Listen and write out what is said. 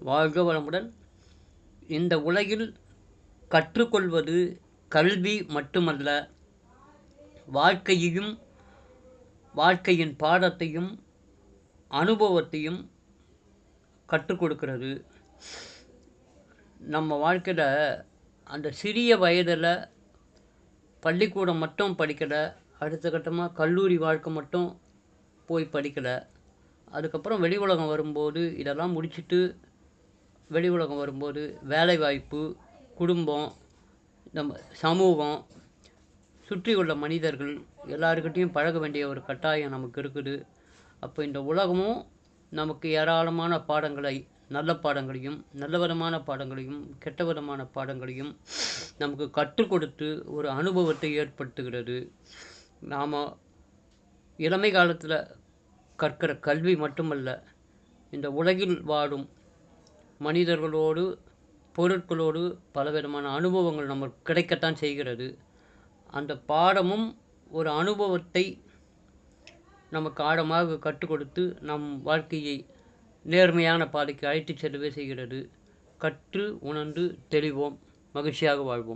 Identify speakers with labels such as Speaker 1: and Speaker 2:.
Speaker 1: வாழ்க வளமுடன். இந்த உலகில் கற்றுக்கொள்வது கல்வி மட்டுமல்ல, வாழ்க்கையையும் வாழ்க்கையின் பாடத்தையும் அனுபவத்தையும் கற்றுக் கொடுக்கிறது. நம்ம வாழ்க்கையில் அந்த சிறிய வயதில் பள்ளிக்கூடம் மட்டும் படிக்கலை, அடுத்த கட்டமாக கல்லூரி வாழ்க்கை மட்டும் போய் படிக்கலை. அதுக்கப்புறம் வெளி உலகம் வரும்போது இதெல்லாம் முடிச்சுட்டு வெளி உலகம் வரும்போது வேலைவாய்ப்பு, குடும்பம், நம்ம சமூகம், சுற்றி உள்ள மனிதர்கள் எல்லாருக்கிட்டையும் பழக வேண்டிய ஒரு கட்டாயம் நமக்கு இருக்குது. அப்போ இந்த உலகமும் நமக்கு ஏராளமான பாடங்களை, நல்ல பாடங்களையும், நல்ல விதமான பாடங்களையும், கெட்ட விதமான பாடங்களையும் நமக்கு கற்றுக் கொடுத்து ஒரு அனுபவத்தை ஏற்படுத்துகிறது. நாம் இளமை காலத்தில் கற்கிற கல்வி மட்டுமல்ல, இந்த உலகில் வாழும் மனிதர்களோடு, பொருட்களோடு பலவிதமான அனுபவங்கள் நமக்கு கிடைக்கத்தான் செய்கிறது. அந்த பாடமும் ஒரு அனுபவத்தை நமக்கு ஆழமாக கற்றுக் கொடுத்து நம் வாழ்க்கையை நேர்மையான பாதைக்கு அழைத்துச் செல்லவே செய்கிறது. கற்று உணர்ந்து தெளிவோம், மகிழ்ச்சியாக வாழ்வோம்.